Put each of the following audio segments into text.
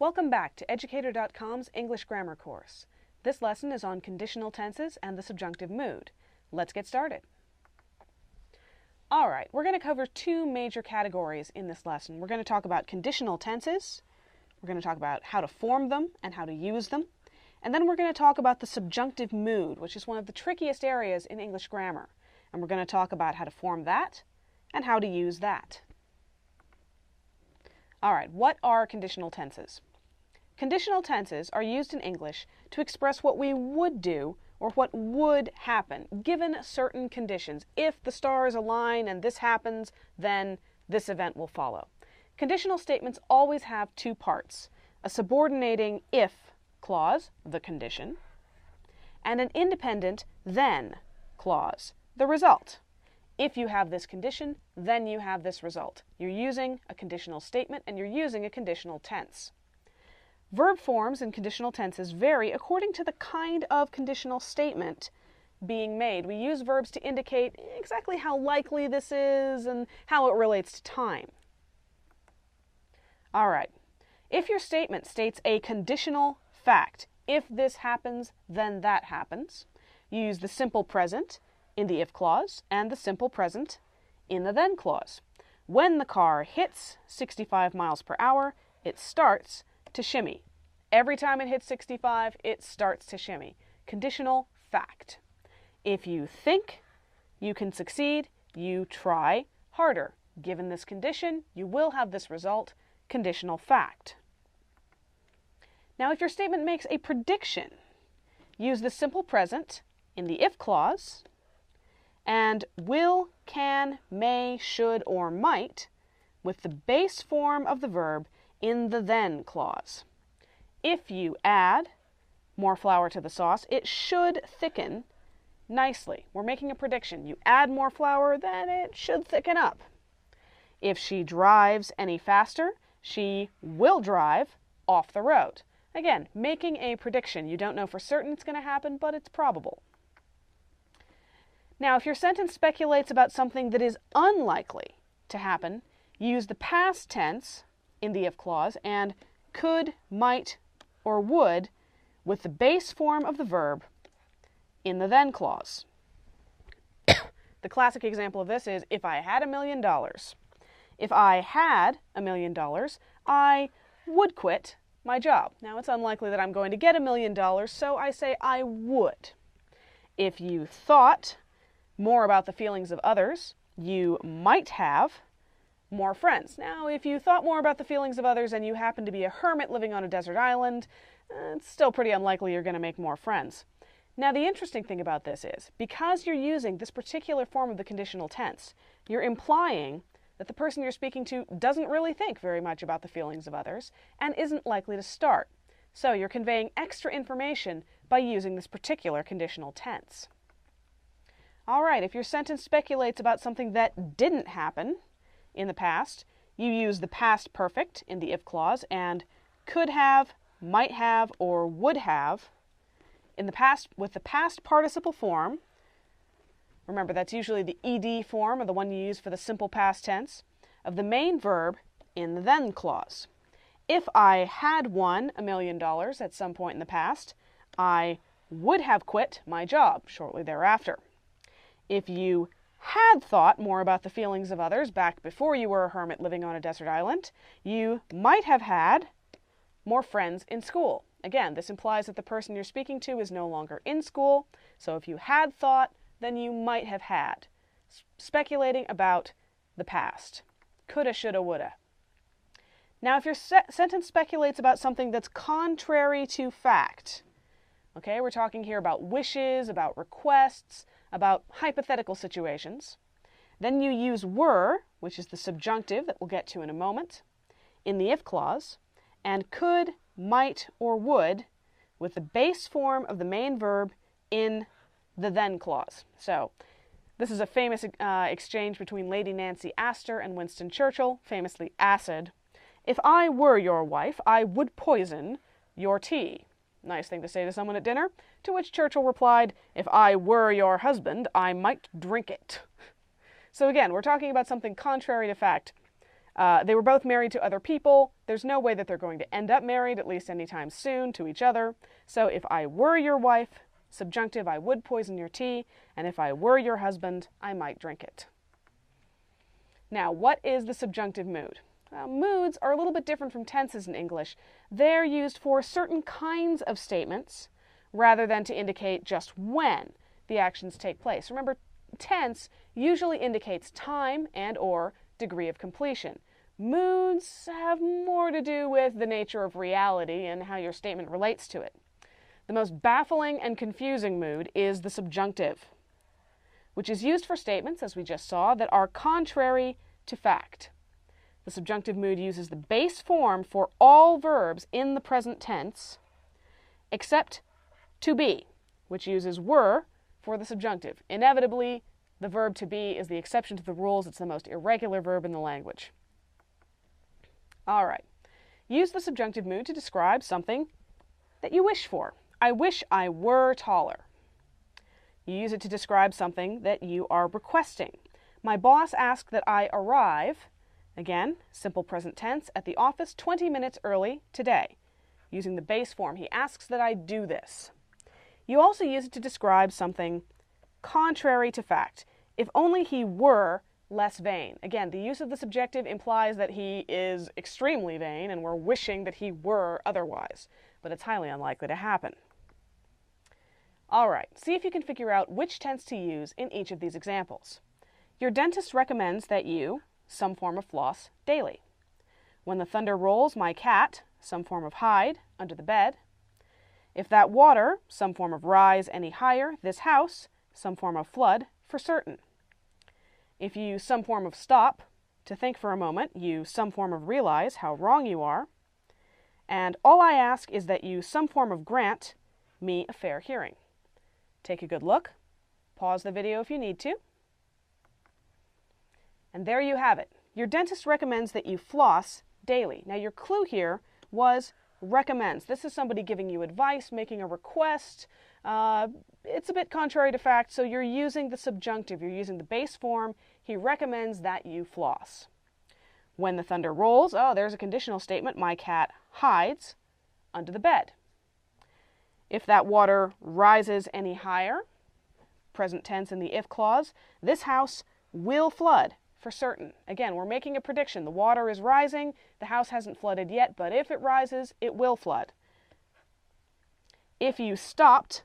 Welcome back to Educator.com's English Grammar course. This lesson is on conditional tenses and the subjunctive mood. Let's get started. All right, we're going to cover two major categories in this lesson. We're going to talk about conditional tenses. We're going to talk about how to form them and how to use them. And then we're going to talk about the subjunctive mood, which is one of the trickiest areas in English grammar. And we're going to talk about how to form that and how to use that. All right, what are conditional tenses? Conditional tenses are used in English to express what we would do or what would happen given certain conditions. If the stars align and this happens, then this event will follow. Conditional statements always have two parts: a subordinating if clause, the condition, and an independent then clause, the result. If you have this condition, then you have this result. You're using a conditional statement and you're using a conditional tense. Verb forms in conditional tenses vary according to the kind of conditional statement being made. We use verbs to indicate exactly how likely this is and how it relates to time. All right. If your statement states a conditional fact, if this happens, then that happens, you use the simple present in the if clause and the simple present in the then clause. When the car hits 65 miles per hour, it starts to shimmy. Every time it hits 65, it starts to shimmy. Conditional fact. If you think you can succeed, you try harder. Given this condition, you will have this result. Conditional fact. Now, if your statement makes a prediction, use the simple present in the if clause and will, can, may, should, or might with the base form of the verb in the then clause. If you add more flour to the sauce, it should thicken nicely. We're making a prediction. You add more flour, then it should thicken up. If she drives any faster, she will drive off the road. Again, making a prediction. You don't know for certain it's going to happen, but it's probable. Now, if your sentence speculates about something that is unlikely to happen, use the past tense in the if clause and could, might, or would with the base form of the verb in the then clause. The classic example of this is, if I had $1 million. If I had $1 million, I would quit my job. Now, it's unlikely that I'm going to get $1 million, so I say I would. If you thought more about the feelings of others, you might have more friends. Now, if you thought more about the feelings of others and you happen to be a hermit living on a desert island, it's still pretty unlikely you're going to make more friends. Now, the interesting thing about this is, because you're using this particular form of the conditional tense, you're implying that the person you're speaking to doesn't really think very much about the feelings of others and isn't likely to start. So you're conveying extra information by using this particular conditional tense. All right, if your sentence speculates about something that didn't happen in the past, you use the past perfect in the if clause and could have, might have, or would have in the past with the past participle form. Remember, that's usually the ed form, or the one you use for the simple past tense, of the main verb in the then clause. If I had won $1 million at some point in the past, I would have quit my job shortly thereafter. If you had thought more about the feelings of others back before you were a hermit living on a desert island, you might have had more friends in school. Again, this implies that the person you're speaking to is no longer in school, so if you had thought, then you might have had. Speculating about the past. Coulda, shoulda, woulda. Now, if your sentence speculates about something that's contrary to fact, okay, we're talking here about wishes, about requests, about hypothetical situations, then you use were, which is the subjunctive that we'll get to in a moment, in the if clause, and could, might, or would with the base form of the main verb in the then clause. So this is a famous exchange between Lady Nancy Astor and Winston Churchill, famously acid. If I were your wife, I would poison your tea. Nice thing to say to someone at dinner. To which Churchill replied, if I were your husband, I might drink it. So again, we're talking about something contrary to fact. They were both married to other people. There's no way that they're going to end up married, at least anytime soon, to each other. So if I were your wife, subjunctive, I would poison your tea. And if I were your husband, I might drink it. Now, what is the subjunctive mood? Moods are a little bit different from tenses in English. They're used for certain kinds of statements rather than to indicate just when the actions take place. Remember, tense usually indicates time and or degree of completion. Moods have more to do with the nature of reality and how your statement relates to it. The most baffling and confusing mood is the subjunctive, which is used for statements, as we just saw, that are contrary to fact. The subjunctive mood uses the base form for all verbs in the present tense, except to be, which uses were for the subjunctive. Inevitably, the verb to be is the exception to the rules. It's the most irregular verb in the language. All right. Use the subjunctive mood to describe something that you wish for. I wish I were taller. You use it to describe something that you are requesting. My boss asked that I arrive, again, simple present tense, at the office 20 minutes early today. Using the base form, he asks that I do this. You also use it to describe something contrary to fact. If only he were less vain. Again, the use of the subjective implies that he is extremely vain and we're wishing that he were otherwise, but it's highly unlikely to happen. All right, see if you can figure out which tense to use in each of these examples. Your dentist recommends that you, some form of floss, daily. When the thunder rolls, my cat, some form of hide, under the bed. If that water, some form of rise any higher, this house, some form of flood, for certain. If you use some form of stop, to think for a moment, you some form of realize how wrong you are. And all I ask is that you some form of grant me a fair hearing. Take a good look. Pause the video if you need to. And there you have it. Your dentist recommends that you floss daily. Now your clue here was recommends. This is somebody giving you advice, making a request. It's a bit contrary to fact, so you're using the subjunctive. You're using the base form. He recommends that you floss. When the thunder rolls, oh, there's a conditional statement. My cat hides under the bed. If that water rises any higher, present tense in the if clause, this house will flood for certain. Again, we're making a prediction. The water is rising. The house hasn't flooded yet, but if it rises, it will flood. If you stopped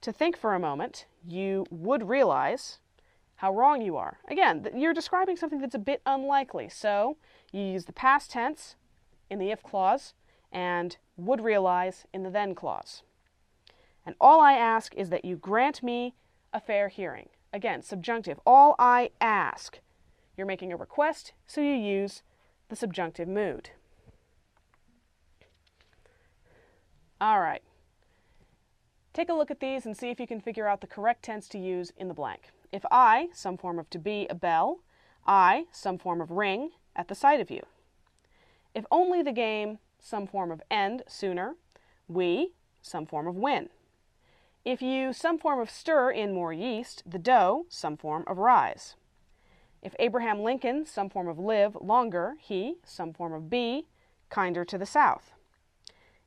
to think for a moment, you would realize how wrong you are. Again, you're describing something that's a bit unlikely, so you use the past tense in the if clause and would realize in the then clause. And all I ask is that you grant me a fair hearing. Again, subjunctive. All I ask. You're making a request, so you use the subjunctive mood. All right. Take a look at these and see if you can figure out the correct tense to use in the blank. If I, some form of to be, a bell, I, some form of ring, at the sight of you. If only the game, some form of end, sooner, we, some form of win. If you, some form of stir in more yeast, the dough, some form of rise. If Abraham Lincoln, some form of live, longer, he, some form of be, kinder to the south.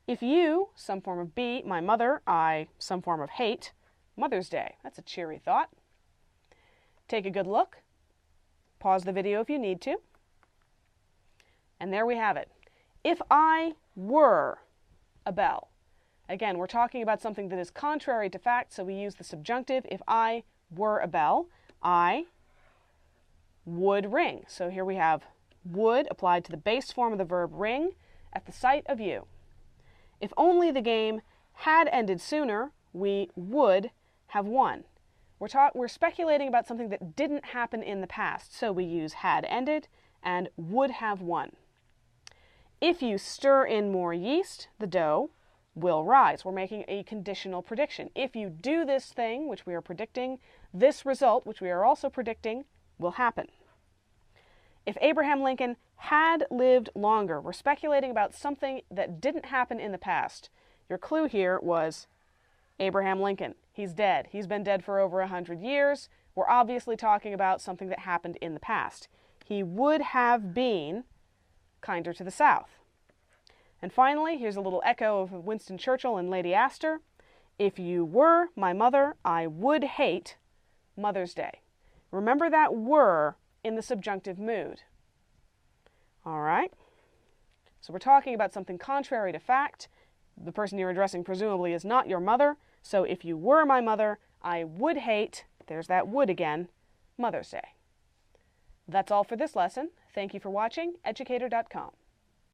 If you, some form of be, my mother, I, some form of hate, Mother's Day. That's a cheery thought. Take a good look. Pause the video if you need to. And there we have it. If I were a bell. Again, we're talking about something that is contrary to fact, so we use the subjunctive. If I were a bell, I would ring. So here we have would applied to the base form of the verb ring at the sight of you. If only the game had ended sooner, we would have won. We're speculating about something that didn't happen in the past, so we use had ended and would have won. If you stir in more yeast, the dough will rise. We're making a conditional prediction. If you do this thing, which we are predicting, this result, which we are also predicting, will happen. If Abraham Lincoln had lived longer, we're speculating about something that didn't happen in the past. Your clue here was Abraham Lincoln. He's dead. He's been dead for over 100 years. We're obviously talking about something that happened in the past. he would have been kinder to the South. And finally, here's a little echo of Winston Churchill and Lady Astor. If you were my mother, I would hate Mother's Day. Remember that were in the subjunctive mood. All right? So we're talking about something contrary to fact. The person you're addressing presumably is not your mother. So if you were my mother, I would hate, there's that would again, Mother's Day. That's all for this lesson. Thank you for watching. Educator.com.